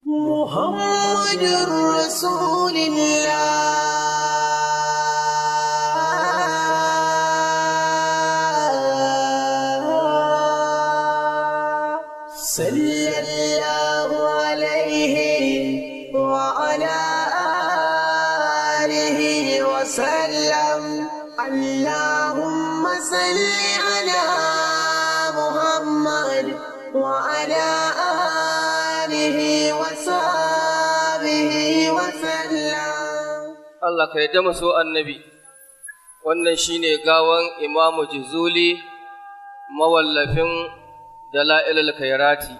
محمد رسول الله صلى الله عليه وعلى آله وسلم اللهم صل على محمد وعلى آله وصحبه وسلم. Allah ka yarda mu so annabi. Wannan shine gawan Imamu Juzuli, mawallafin Dala'ilul Khairati.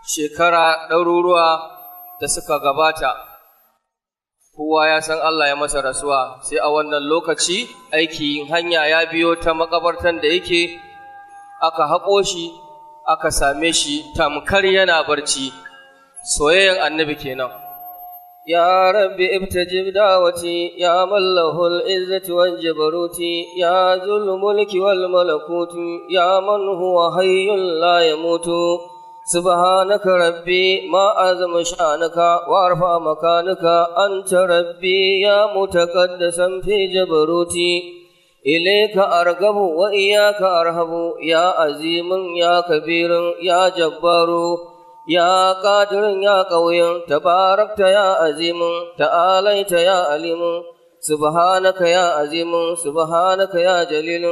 Shekara ɗaruruwa da suka gabata, kowa ya san Allah ya masa rasuwa, sai a wannan lokaci aikin hanya ya biyo ta makabartan da yake, aka haƙo shi, aka same shi tamkar yana barci. Soyayyen annabi kenan. يا رب ابتجب دعوتي يا من له العزة والجبروت يا ذو الملك والملكوت يا من هو حي لا يموت سبحانك ربي ما أعظم شأنك وأرفع مكانك أنت ربي يا متقدسا في جبروتي إليك أرغب وإياك أرهب يا عظيم يا كبير يا جبار يا قادر يا قوي تباركت يا عظيم تعاليت يا عليم سبحانك يا عظيم سبحانك يا جليل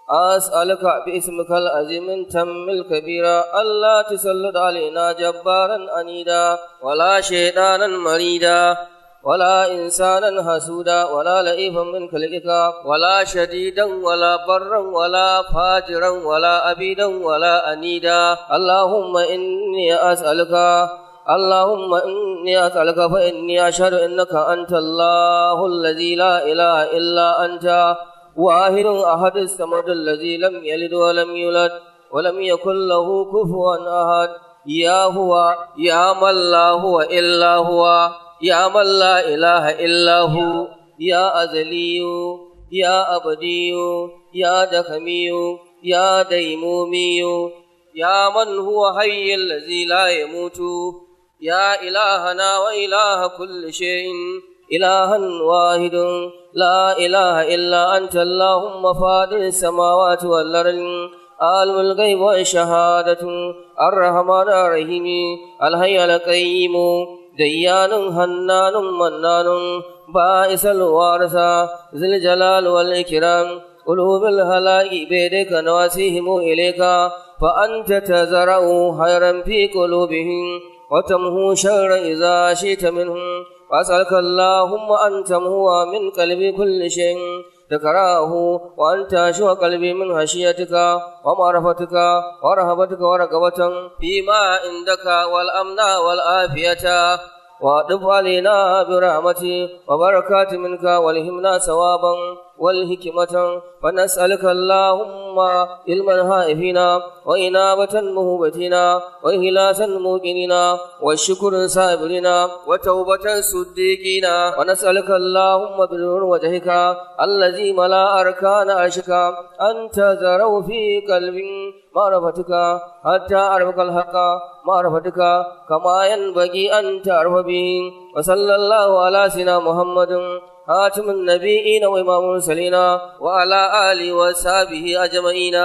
أسألك باسمك العظيم تم الكبير ألا تسلط علينا جبارا عنيدا ولا شيطانا مريدا ولا إنسانا حسودا ولا لئيفا من خلقك ولا شديدا ولا برا ولا فاجرا ولا أبيدا ولا أنيدا اللهم إني أسألك فإني أشهد أنك أنت الله الذي لا إله إلا أنت واحد أحد الصمد الذي لم يلد ولم يولد ولم يكن له كفوا أحد يا هو يا من لا هو إلا هو يا من لا إله إلا هو يا أزلي يا أبدي يا دخمي يا ديمومي يا من هو حي الذي لا يموت يا إلهنا وإله كل شيء إلها واحد لا إله إلا أنت اللهم فاطر السماوات والأرض عالم الغيب والشهادة الرحمن الرحيم الحي القيوم ديان هنان منان بائس الوارث ذي الجلال والإكرام قلوب الهلائق بيدك نواسيهم إليك فأنت تزرع خيرا في قلوبهم وتمحو شر إذا شئت منهم وأسألك اللهم أن تمحو من قلبي كل شيء تكراه وأن تشوى قلبي من خشيتك ومعرفتك ورهبتك ورغبة فيما عندك والأمن والعافية وأطف علينا برحمتك وبركات منك والهمنا ثوابا والحكمة فنسألك اللهم علما هائفنا وإنابة مهوبتنا وإخلاصا موقننا والشكر سابرنا وتوبة صديقنا ونسألك اللهم بنور وجهك الذي ملا أركان عرشك أن تزرع في قلب معرفتك حتى أعرفك الحق معرفتك كما ينبغي أن تعرف به وصلى الله على سيدنا محمد خاتم النبيين وإمام المرسلين وعلى آله وصحبه أجمعين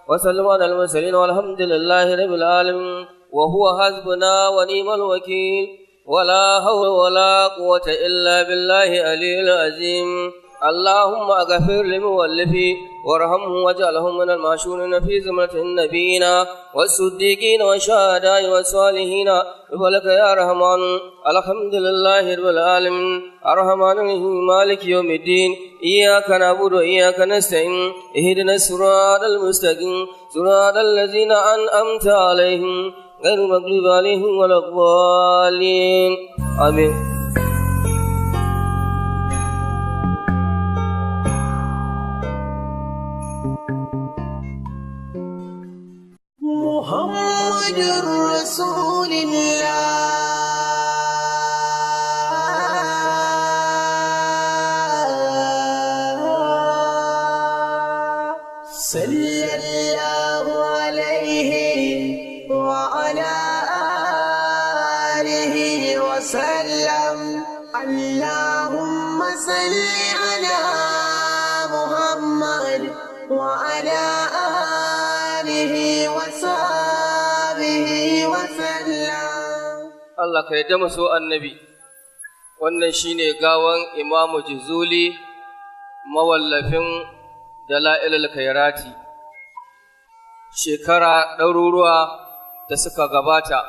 وسلم على المرسلين والحمد لله رب العالمين وهو حسبنا ونعم الوكيل ولا حول ولا قوة إلا بالله العلي العظيم اللهم اغفر للمؤلف وارحمه واجعله من المعشورين في زمرة النبيين والصديقين والشهداء والصالحين بفضلك يا رحمن الحمد لله رب العالمين الرحمن الرحيم مالك يوم الدين إياك نعبد وإياك نستعين اهدنا الصراط المستقيم صراط الذين أنعمت عليهم غير المغضوب عليهم ولا الضالين آمين. محمد رسول الله صلى الله عليه وعلى وسلم اللهم صل على محمد وعلى آله وصحبه وسلم. Allah ka yarda mu so annabi. Wannan shine gawan Imamu Juzuli, mawallafin Dala'ilul Khairati. Shekara ɗaruruwa da suka gabata,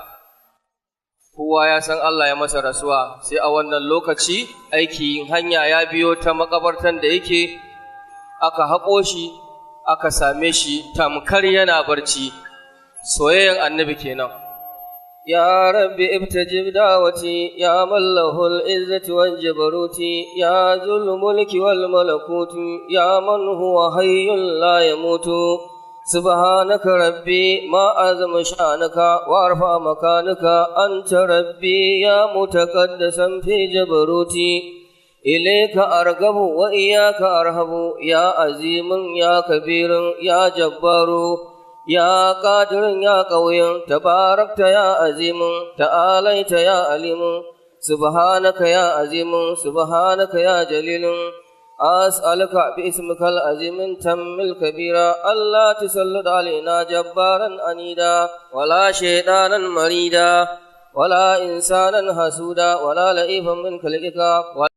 kowa ya san Allah ya masa rasuwa, sai a wannan lokaci aiki hanya ya biyo ta makabartan da yake, aka haƙo shi, aka same shi tamkar yana barci. Soyayyen annabi kenan. يا رب ابتجب دعوتي يا من له العزة والجبروت يا ذو الملك والملكوت يا من هو حي لا يموت سبحانك ربي ما أعظم شأنك وأرفع مكانك أنت ربي يا متقدسا في جبروتي إليك أرغب وإياك أرهب يا عظيم يا كبير يا جبار يا قادر يا قوي تباركت يا عظيم تعاليت يا عليم سبحانك يا عظيم سبحانك يا جليل أسألك باسمك العظيم تم الكبير ألا تسلط علينا جبارا عنيدا ولا شيطانا مريدا ولا إنسانا حسودا ولا لئيفا من خلقك